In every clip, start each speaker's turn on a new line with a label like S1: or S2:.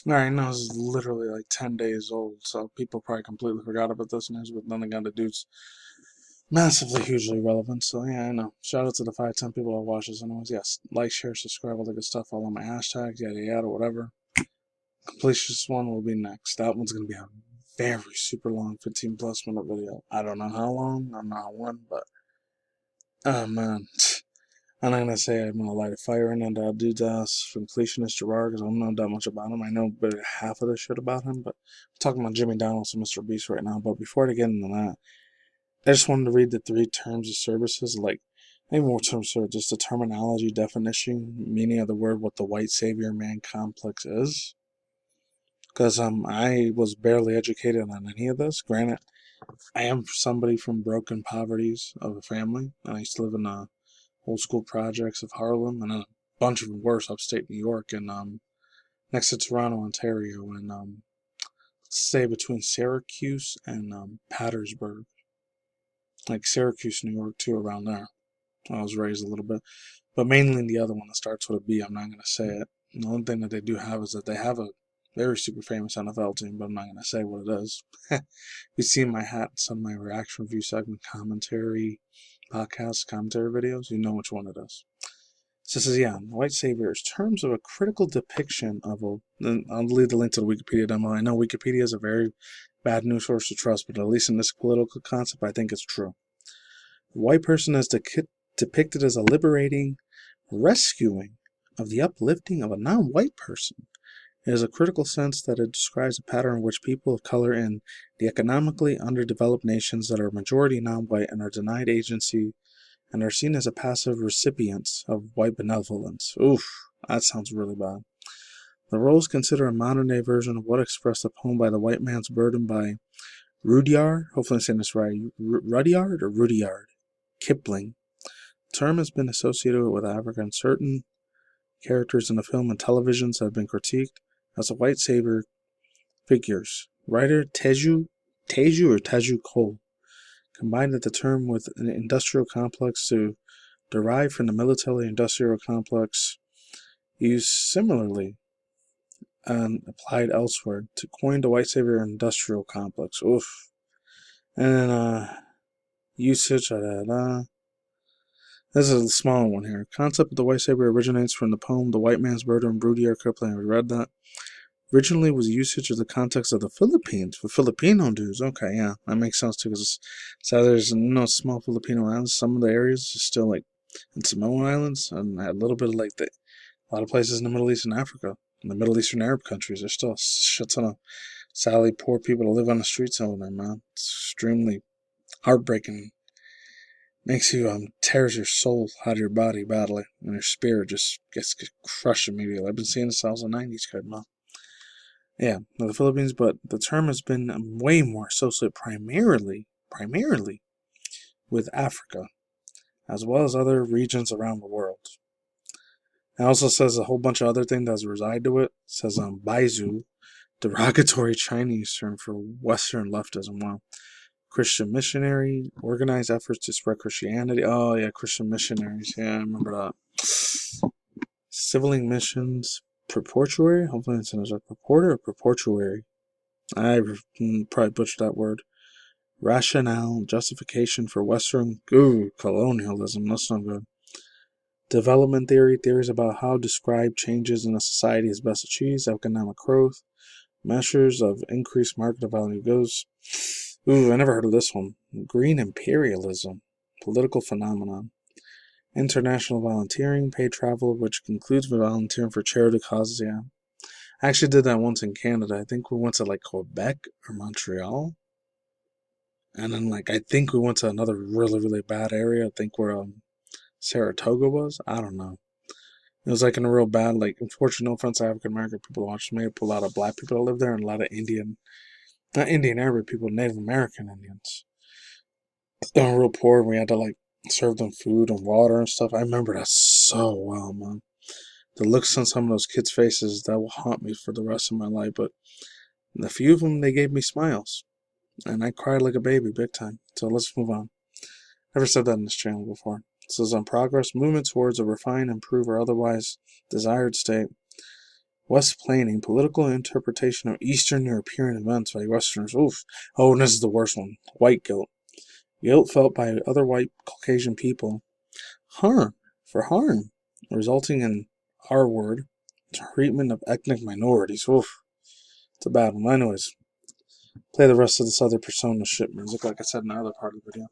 S1: Alright, no, this is literally like 10 days old, so people probably completely forgot about this news, but then again, the dude's massively, hugely relevant, so yeah, I know. Shout out to the 510 people that watch this, anyways. Yes, like, share, subscribe, all the good stuff, follow my hashtags, yada yada, whatever. Completionist one will be next. That one's gonna be a very super long 15 plus minute video. I don't know how long, I don't know how when, but oh man. I'm not gonna say I'm gonna light a fire in and do this from completionist Gerard because I don't know that much about him. I know about half of the shit about him, but I'm talking about Jimmy Donaldsons Mr. Beast right now. But before I get into that, I just wanted to read the 3 terms of services, like maybe more terms of just the terminology definition, meaning of the word, what the white savior man complex is. Because I was barely educated on any of this. Granted, I am somebody from broken poverties of a family, and I used to live in old school projects of Harlem and a bunch of worse upstate New York and next to Toronto, Ontario, and let's say between Syracuse and Pattersburg, like Syracuse, New York, too, around there. I was raised a little bit, but mainly the other one that starts with a B. I'm not gonna say it. The only thing that they do have is that they have a very super famous NFL team, but I'm not gonna say what it is. You see my hat in some of my reaction review segment commentary podcast commentary videos, you know which one it is. So it says, yeah, white saviors, terms of a critical depiction of a. And I'll leave the link to the Wikipedia demo. I know Wikipedia is a very bad news source to trust, but at least in this political concept, I think it's true. The white person is depicted as a liberating, rescuing of the uplifting of a non-white person. It is a critical sense that it describes a pattern in which people of color in the economically underdeveloped nations that are majority non-white and are denied agency and are seen as a passive recipients of white benevolence. Oof, that sounds really bad. The role is considered a modern-day version of what expressed a poem by the white man's burden by Rudyard, hopefully I'm saying this right, Rudyard Kipling. The term has been associated with Africa, and certain characters in the film and televisions have been critiqued as a white savior figures. Writer Teju Cole combined the term with an industrial complex to derive from the military-industrial complex used similarly and applied elsewhere to coin the white savior industrial complex. Oof. And usage. This is a smaller one here. Concept of the white savior originates from the poem "The White Man's Burden" by Rudyard Kipling. We read that. Originally was usage of the context of the Philippines for Filipino dudes. Okay, yeah, that makes sense too. Because so there's no small Filipino islands. Some of the areas are still like in Samoan Islands, and a little bit of like a lot of places in the Middle East and Africa, in the Middle Eastern Arab countries. There's still a shit ton of sadly poor people that live on the streets over there, man. It's extremely heartbreaking. Makes you tears your soul out of your body badly, and your spirit just gets crushed immediately. I've been seeing this since the '90s, kid, man. Yeah, the Philippines, but the term has been way more associated primarily with Africa, as well as other regions around the world. It also says a whole bunch of other things that reside to it. It says Baizu, derogatory Chinese term for Western leftism. Wow. Christian missionary, organized efforts to spread Christianity. Oh, yeah, Christian missionaries. Yeah, I remember that. Civiling missions, purportuary. Hopefully it's a purporter or purportuary. I probably butchered that word. Rationale, justification for Western colonialism. That's not good. Development theory, theories about how described changes in a society is best achieved. Economic growth, measures of increased market value goods. Ooh, I never heard of this one. Green imperialism, political phenomenon. International volunteering, paid travel, which includes volunteering for charity causes. Yeah, I actually did that once in Canada. I think we went to like Quebec or Montreal, and then like I think we went to another really really bad area. I think where Saratoga was. I don't know. It was like in a real bad, like, unfortunate, no offense to African American people watching me, a lot of black people that live there and a lot of not Indian Arabic people, Native American Indians. They were real poor and we had to like serve them food and water and stuff. I remember that so well, man. The looks on some of those kids' faces, that will haunt me for the rest of my life. But a few of them, they gave me smiles. And I cried like a baby, big time. So let's move on. Never said that in this channel before. This is on progress, movement towards a refined, improved, or otherwise desired state. West-planing, political interpretation of Eastern European events by Westerners. Oof. Oh, and this is the worst one. White guilt. Guilt felt by other white Caucasian people. Harm. For harm. Resulting in R-word. Treatment of ethnic minorities. Oof. It's a bad one. Anyways. Play the rest of this other persona shit music, like I said in the other part of the video.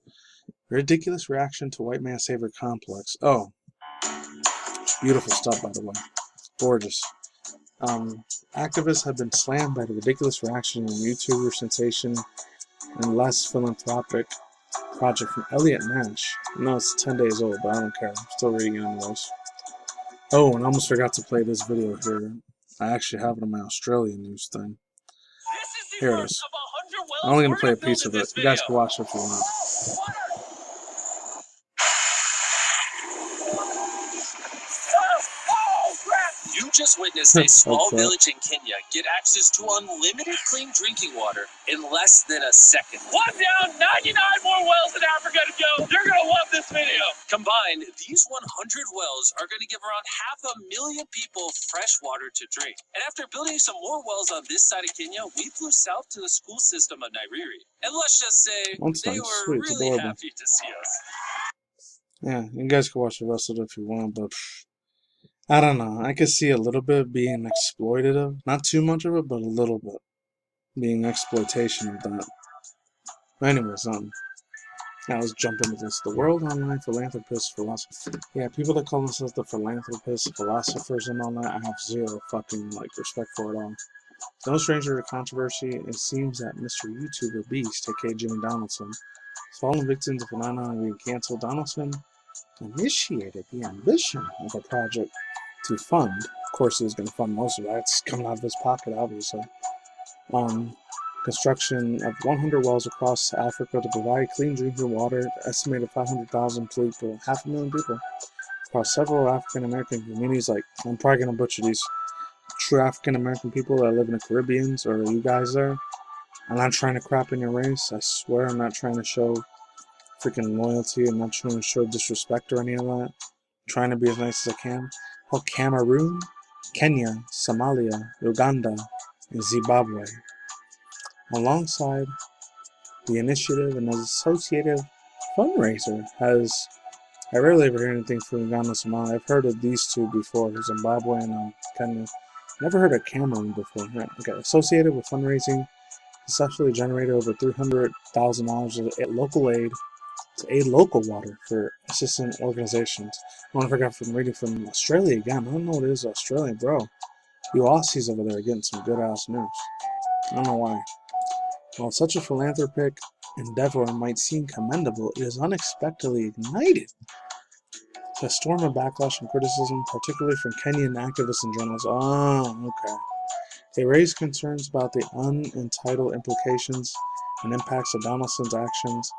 S1: Ridiculous reaction to white man savior complex. Oh. Beautiful stuff, by the way. Gorgeous. Activists have been slammed by the ridiculous reaction in YouTuber sensation and less philanthropic project from Elliot Nash. No, it's 10 days old, but I don't care. I'm still reading it anyways. Oh, and I almost forgot to play this video here. I actually have it on my Australian news thing. Here it is. I'm only going to play a piece of it. You guys can watch it if you want.
S2: You just witnessed a small village in Kenya get access to unlimited clean drinking water in less than a second. One down, 99 more wells in Africa to go. You're going to love this video. Combined, these 100 wells are going to give around 500,000 people fresh water to drink. And after building some more wells on this side of Kenya, we flew south to the school system of Nairiri. And let's just say they were really happy to see us.
S1: Yeah, you guys can watch the rest of it if you want, but I don't know. I could see a little bit being exploitative. Not too much of it, but a little bit being exploitation of that. Anyways, now let's jump into this. The world online philanthropists, philosophers. Yeah, people that call themselves the philanthropists, philosophers, and all that, I have zero fucking respect for it all. No stranger to controversy, it seems that Mr. YouTuber Beast, aka Jimmy Donaldson, has fallen victim to phenomenon being canceled. Donaldson initiated the ambition of a project to fund. Of course, he was going to fund most of that. It's coming out of his pocket, obviously. Construction of 100 wells across Africa to provide clean drinking water. Estimated 500,000 people, 500,000 people, across several African American communities. Like, I'm probably going to butcher these. True African American people that live in the Caribbeans, or you guys there. I'm not trying to crap in your race. I swear I'm not trying to show freaking loyalty. I'm not trying to show disrespect or any of that. I'm trying to be as nice as I can. Cameroon, Kenya, Somalia, Uganda, and Zimbabwe. Alongside the initiative and associated fundraiser I rarely ever hear anything from Uganda and Somalia. I've heard of these two before, Zimbabwe and Kenya. Never heard of Cameroon before. Right, okay. Associated with fundraising, successfully generated over $300,000 of local aid to aid local water for assistant organizations. I forgot from reading from Australia again. I don't know what it is, Australia, bro. You Aussies over there are getting some good ass news. I don't know why. While such a philanthropic endeavor might seem commendable, it is unexpectedly ignited to a storm of backlash and criticism, particularly from Kenyan activists and journalists. Oh, okay. They raised concerns about the unentitled implications and impacts of Donaldson's actions.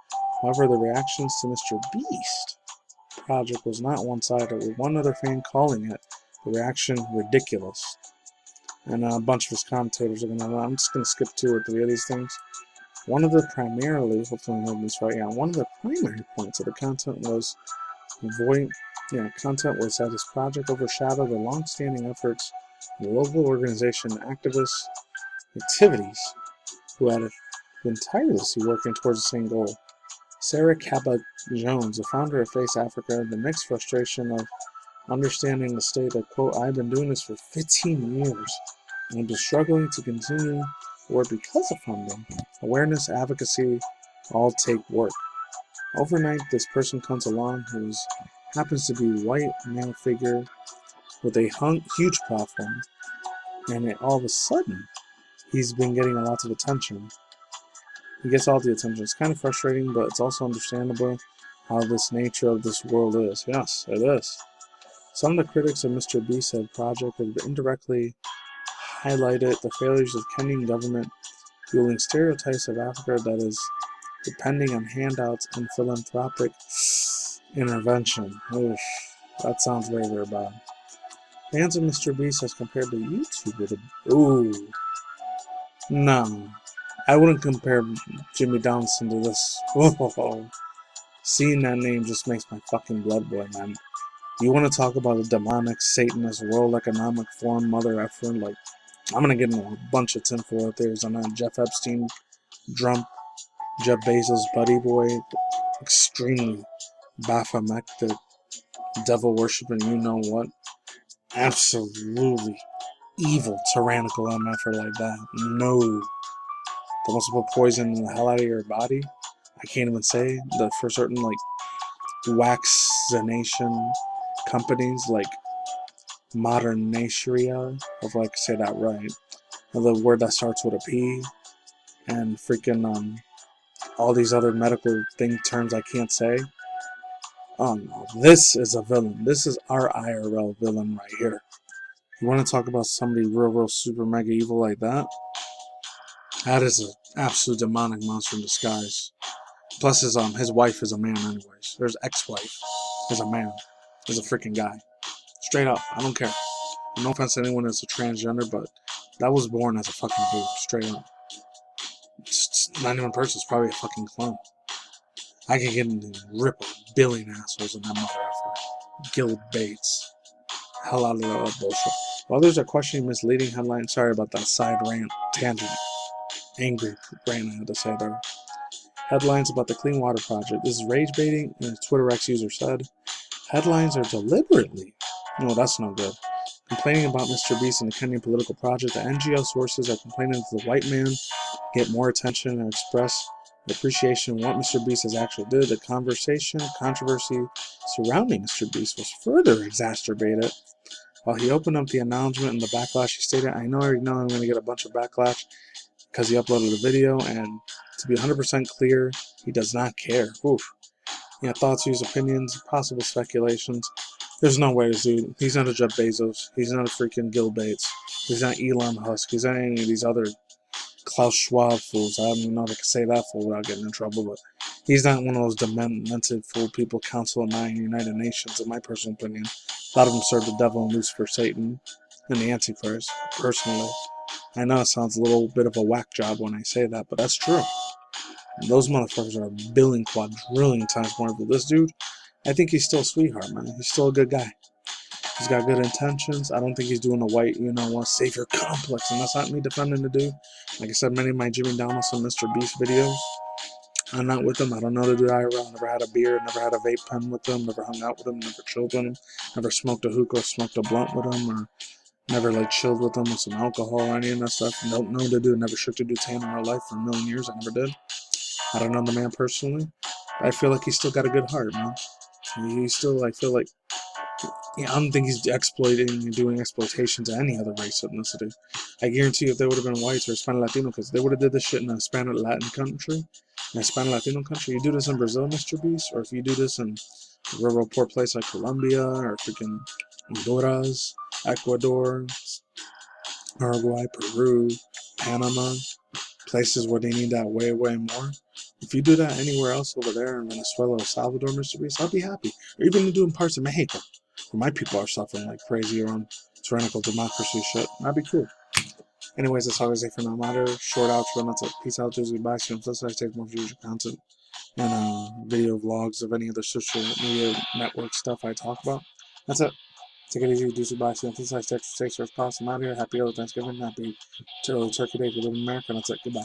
S1: However, the reactions to Mr. Beast project was not one-sided, with one other fan calling it the reaction ridiculous. And a bunch of his commentators are gonna. I'm just gonna skip 2 or 3 of these things. One of the primary points of the content was that his project overshadowed the long-standing efforts of the local organization activists activities who had been tirelessly working towards the same goal. Sarah Cabot-Jones, the founder of Face Africa, had the mixed frustration of understanding the state that, quote, I've been doing this for 15 years and I've been struggling to continue work because of funding. Awareness, advocacy, all take work. Overnight, this person comes along who happens to be a white male figure with a huge platform, and all of a sudden, he's been getting a lot of attention. He gets all the attention. It's kind of frustrating, but it's also understandable how this nature of this world is. Yes, it is. Some of the critics of Mr. Beast's project have indirectly highlighted the failures of Kenyan government, fueling stereotypes of Africa that is depending on handouts and philanthropic intervention. Oof, that sounds very, very bad. Fans of Mr. Beast as compared to YouTuber. Ooh. No. I wouldn't compare Jimmy Donaldson to this. Whoa. Seeing that name just makes my fucking blood boil, man. You want to talk about a demonic, Satanist, World Economic Forum, mother effer? Like, I'm gonna get into a bunch of tinfoil theories on that. Jeff Epstein, Trump, Jeff Bezos, buddy boy, extremely Baphomet, the devil worshiping, you know what? Absolutely evil, tyrannical MFer like that. No. That wants to put poison in the hell out of your body. I can't even say that for certain, like, vaccination companies, like Modern Natria, hopefully I can say that right. The word that starts with a P, and freaking, all these other medical thing terms I can't say. Oh no, this is a villain. This is our IRL villain right here. You want to talk about somebody real super mega evil like that? That is an absolute demonic monster in disguise. Plus his wife is a man anyways. His ex-wife is a man. Is a freaking guy. Straight up. I don't care. No offense to anyone that's a transgender, but that was born as a fucking dude. Straight up. It's not even a person. It's probably a fucking clone. I can get into rip a billion assholes in that mother effer. Gil Bates. Hell out of that bullshit. While others are questioning misleading headlines, sorry about that side rant, tangent, angry rant I had to say there. Headlines about the Clean Water Project. This is rage baiting, and a Twitter X user said, headlines are deliberately, no, that's no good, complaining about Mr. Beast and the Kenyan political project. The NGO sources are complaining that the white man get more attention and express appreciation of what Mr. Beast has actually did. The controversy surrounding Mr. Beast was further exacerbated while he opened up the announcement and the backlash. He stated, I already know I'm going to get a bunch of backlash because he uploaded a video, and to be 100% clear, he does not care. Oof. Yeah, thoughts, views, opinions, possible speculations. There's no way this dude, he's not a Jeff Bezos, he's not a freaking Gil Bates, he's not Elon Musk, he's not any of these other Klaus Schwab fools. I don't even know if I can say that fool without getting in trouble, but he's not one of those demented fool people, Council of Nine, United Nations, in my personal opinion. A lot of them serve the devil and Lucifer, Satan, and the Antichrist, personally. I know it sounds a little bit of a whack job when I say that, but that's true. And those motherfuckers are a billion, quadrillion times more evil. This dude, I think he's still a sweetheart, man. He's still a good guy. He's got good intentions. I don't think he's doing a white, savior complex, and that's not me defending the dude. Like I said, many of my Jimmy Donaldsons Mr. Beast videos, I'm not with him. I don't know the dude IRL. Never had a beer, never had a vape pen with him, never hung out with him, never chilled with him, never smoked a hookah, smoked a blunt with him, or never like chilled with him with some alcohol or any of that stuff. Don't know the dude. Never shook the dude's hand in my life for a million years. I never did. I don't know the man personally. But I feel like he's still got a good heart, man. He's still, I feel like, I don't think he's exploiting and doing exploitation to any other race or ethnicity. I guarantee you if they would have been whites or Hispanic Latino, because they would have did this shit in a Hispanic Latin country, in a Hispanic Latino country. You do this in Brazil, Mr. Beast, or if you do this in a real poor place like Colombia or freaking Honduras, Ecuador, Uruguay, Peru, Panama, places where they need that way more. If you do that anywhere else over there in Venezuela or Salvador, Mr. Beast, I'll be happy. Or even do in parts of Mexico, where my people are suffering like crazy around tyrannical democracy shit. That'd be cool. Anyways, that's all I say for now. Matter. Short outro. That's it. Peace out. Just goodbye. See you on the flip side. Take more future content and video vlogs of any other social media network stuff I talk about. That's it. Take it easy. Do goodbye. See you on the flip side. Take first class. I'm out here. Happy early Thanksgiving. Happy early Turkey Day if you live in America. That's it. Goodbye.